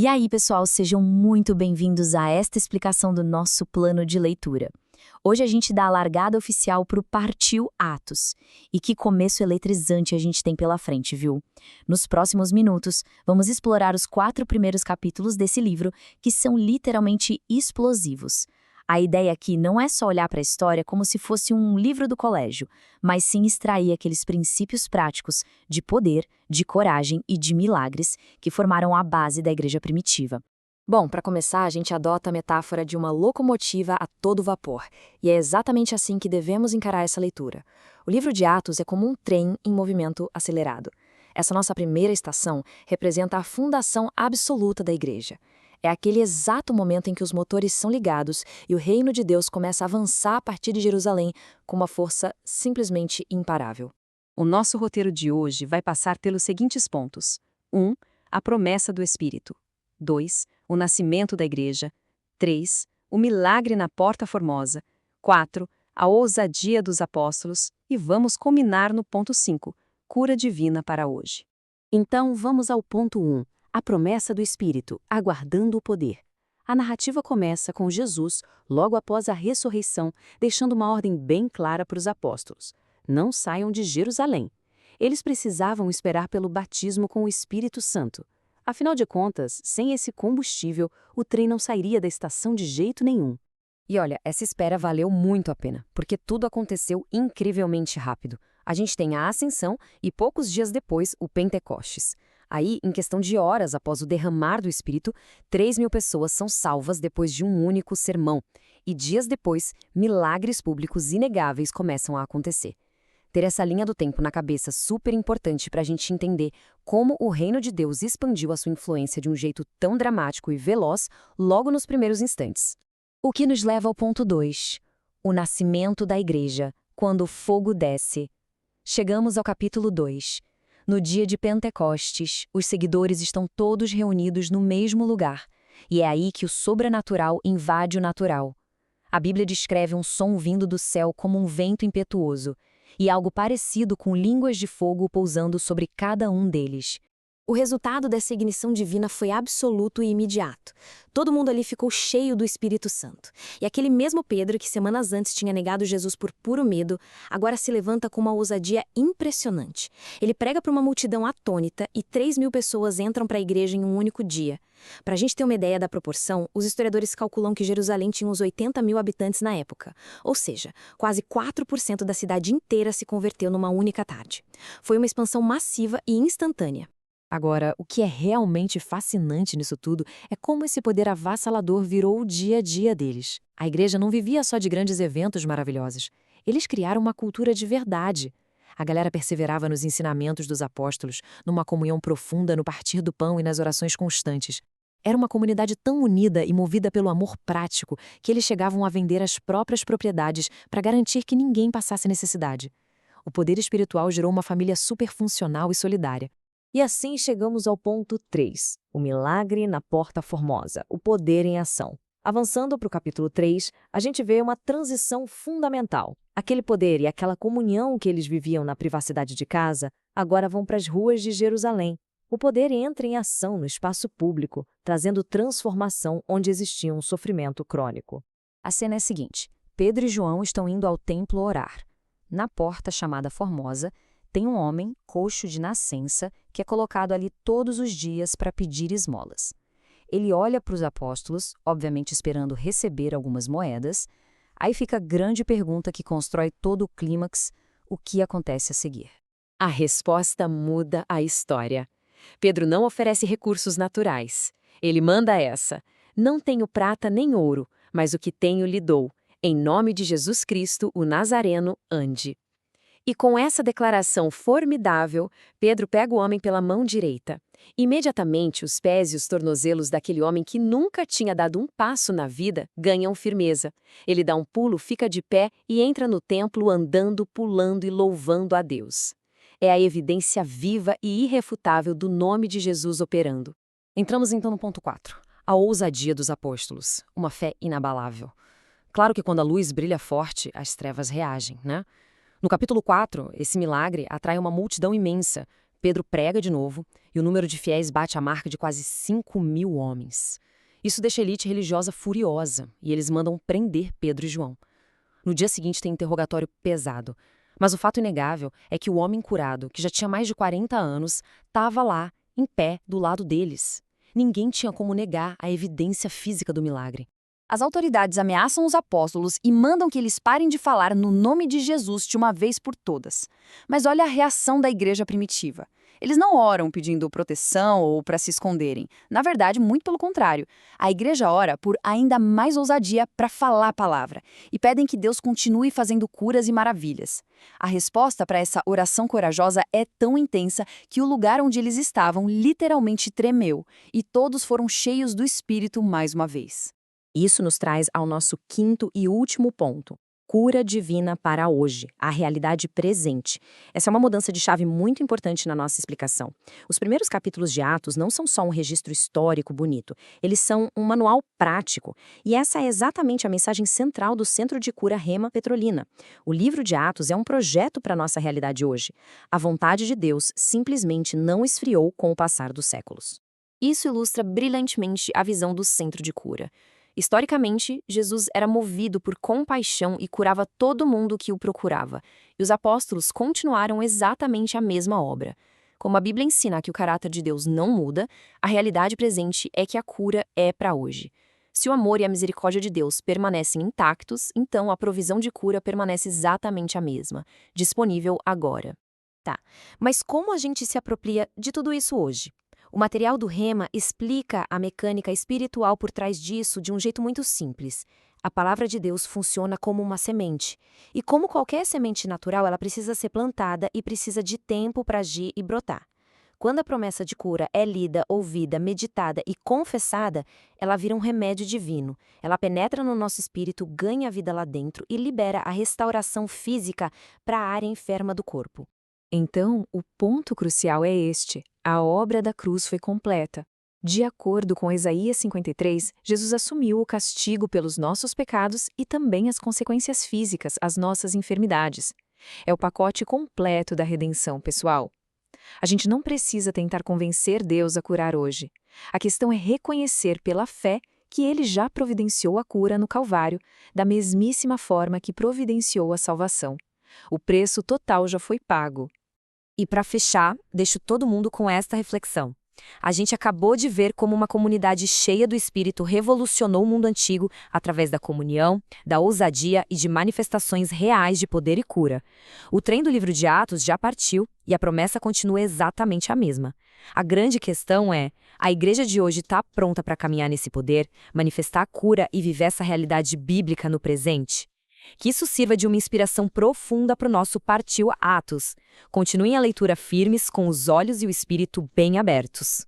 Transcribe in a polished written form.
E aí, pessoal, sejam muito bem-vindos a esta explicação do nosso plano de leitura. Hoje a gente dá a largada oficial para o Partiu Atos. E que começo eletrizante a gente tem pela frente, viu? Nos próximos minutos, vamos explorar os 4 primeiros capítulos desse livro, que são literalmente explosivos. A ideia aqui não é só olhar para a história como se fosse um livro do colégio, mas sim extrair aqueles princípios práticos de poder, de coragem e de milagres que formaram a base da igreja primitiva. Bom, para começar, a gente adota a metáfora de uma locomotiva a todo vapor, e é exatamente assim que devemos encarar essa leitura. O livro de Atos é como um trem em movimento acelerado. Essa nossa primeira estação representa a fundação absoluta da igreja. É aquele exato momento em que os motores são ligados e o reino de Deus começa a avançar a partir de Jerusalém com uma força simplesmente imparável. O nosso roteiro de hoje vai passar pelos seguintes pontos: 1. A promessa do Espírito. 2. O nascimento da igreja. 3. O milagre na Porta Formosa. 4. A ousadia dos apóstolos. E vamos culminar no ponto 5. Cura divina para hoje. Então, vamos ao ponto 1. A promessa do Espírito, aguardando o poder. A narrativa começa com Jesus, logo após a ressurreição, deixando uma ordem bem clara para os apóstolos. Não saiam de Jerusalém. Eles precisavam esperar pelo batismo com o Espírito Santo. Afinal de contas, sem esse combustível, o trem não sairia da estação de jeito nenhum. E olha, essa espera valeu muito a pena, porque tudo aconteceu incrivelmente rápido. A gente tem a Ascensão e poucos dias depois o Pentecostes. Aí, em questão de horas após o derramar do Espírito, 3.000 pessoas são salvas depois de um único sermão. E dias depois, milagres públicos inegáveis começam a acontecer. Ter essa linha do tempo na cabeça super importante para a gente entender como o reino de Deus expandiu a sua influência de um jeito tão dramático e veloz logo nos primeiros instantes. O que nos leva ao ponto 2, o nascimento da igreja, quando o fogo desce. Chegamos ao capítulo 2. No dia de Pentecostes, os seguidores estão todos reunidos no mesmo lugar, e é aí que o sobrenatural invade o natural. A Bíblia descreve um som vindo do céu como um vento impetuoso, e algo parecido com línguas de fogo pousando sobre cada um deles. O resultado dessa ignição divina foi absoluto e imediato. Todo mundo ali ficou cheio do Espírito Santo. E aquele mesmo Pedro, que semanas antes tinha negado Jesus por puro medo, agora se levanta com uma ousadia impressionante. Ele prega para uma multidão atônita e 3.000 pessoas entram para a igreja em um único dia. Para a gente ter uma ideia da proporção, os historiadores calculam que Jerusalém tinha uns 80.000 habitantes na época. Ou seja, quase 4% da cidade inteira se converteu numa única tarde. Foi uma expansão massiva e instantânea. Agora, o que é realmente fascinante nisso tudo é como esse poder avassalador virou o dia a dia deles. A igreja não vivia só de grandes eventos maravilhosos. Eles criaram uma cultura de verdade. A galera perseverava nos ensinamentos dos apóstolos, numa comunhão profunda no partir do pão e nas orações constantes. Era uma comunidade tão unida e movida pelo amor prático que eles chegavam a vender as próprias propriedades para garantir que ninguém passasse necessidade. O poder espiritual gerou uma família superfuncional e solidária. E assim chegamos ao ponto 3, o milagre na Porta Formosa, o poder em ação. Avançando para o capítulo 3, a gente vê uma transição fundamental. Aquele poder e aquela comunhão que eles viviam na privacidade de casa, agora vão para as ruas de Jerusalém. O poder entra em ação no espaço público, trazendo transformação onde existia um sofrimento crônico. A cena é a seguinte: Pedro e João estão indo ao templo orar. Na porta chamada Formosa, tem um homem, coxo de nascença, que é colocado ali todos os dias para pedir esmolas. Ele olha para os apóstolos, obviamente esperando receber algumas moedas. Aí fica a grande pergunta que constrói todo o clímax: o que acontece a seguir? A resposta muda a história. Pedro não oferece recursos naturais. Ele manda essa: não tenho prata nem ouro, mas o que tenho lhe dou. Em nome de Jesus Cristo, o Nazareno, ande. E com essa declaração formidável, Pedro pega o homem pela mão direita. Imediatamente, os pés e os tornozelos daquele homem que nunca tinha dado um passo na vida ganham firmeza. Ele dá um pulo, fica de pé e entra no templo andando, pulando e louvando a Deus. É a evidência viva e irrefutável do nome de Jesus operando. Entramos então no ponto 4, a ousadia dos apóstolos, uma fé inabalável. Claro que quando a luz brilha forte, as trevas reagem, né? No capítulo 4, esse milagre atrai uma multidão imensa. Pedro prega de novo e o número de fiéis bate a marca de quase 5.000 homens. Isso deixa a elite religiosa furiosa e eles mandam prender Pedro e João. No dia seguinte tem interrogatório pesado. Mas o fato inegável é que o homem curado, que já tinha mais de 40 anos, estava lá, em pé, do lado deles. Ninguém tinha como negar a evidência física do milagre. As autoridades ameaçam os apóstolos e mandam que eles parem de falar no nome de Jesus de uma vez por todas. Mas olha a reação da igreja primitiva. Eles não oram pedindo proteção ou para se esconderem. Na verdade, muito pelo contrário. A igreja ora por ainda mais ousadia para falar a palavra e pedem que Deus continue fazendo curas e maravilhas. A resposta para essa oração corajosa é tão intensa que o lugar onde eles estavam literalmente tremeu e todos foram cheios do Espírito mais uma vez. Isso nos traz ao nosso quinto e último ponto. Cura divina para hoje, a realidade presente. Essa é uma mudança de chave muito importante na nossa explicação. Os primeiros capítulos de Atos não são só um registro histórico bonito, eles são um manual prático. E essa é exatamente a mensagem central do Centro de Cura Rema Petrolina. O livro de Atos é um projeto para a nossa realidade hoje. A vontade de Deus simplesmente não esfriou com o passar dos séculos. Isso ilustra brilhantemente a visão do Centro de Cura. Historicamente, Jesus era movido por compaixão e curava todo mundo que o procurava, e os apóstolos continuaram exatamente a mesma obra. Como a Bíblia ensina que o caráter de Deus não muda, a realidade presente é que a cura é para hoje. Se o amor e a misericórdia de Deus permanecem intactos, então a provisão de cura permanece exatamente a mesma, disponível agora. Tá, mas como a gente se apropria de tudo isso hoje? O material do Rema explica a mecânica espiritual por trás disso de um jeito muito simples. A palavra de Deus funciona como uma semente. E como qualquer semente natural, ela precisa ser plantada e precisa de tempo para agir e brotar. Quando a promessa de cura é lida, ouvida, meditada e confessada, ela vira um remédio divino. Ela penetra no nosso espírito, ganha vida lá dentro e libera a restauração física para a área enferma do corpo. Então, o ponto crucial é este: a obra da cruz foi completa. De acordo com Isaías 53, Jesus assumiu o castigo pelos nossos pecados e também as consequências físicas, as nossas enfermidades. É o pacote completo da redenção pessoal. A gente não precisa tentar convencer Deus a curar hoje. A questão é reconhecer pela fé que Ele já providenciou a cura no Calvário, da mesmíssima forma que providenciou a salvação. O preço total já foi pago. E para fechar, deixo todo mundo com esta reflexão. A gente acabou de ver como uma comunidade cheia do Espírito revolucionou o mundo antigo através da comunhão, da ousadia e de manifestações reais de poder e cura. O trem do livro de Atos já partiu e a promessa continua exatamente a mesma. A grande questão é, a igreja de hoje está pronta para caminhar nesse poder, manifestar a cura e viver essa realidade bíblica no presente? Que isso sirva de uma inspiração profunda para o nosso Partiu Atos. Continuem a leitura firmes com os olhos e o espírito bem abertos.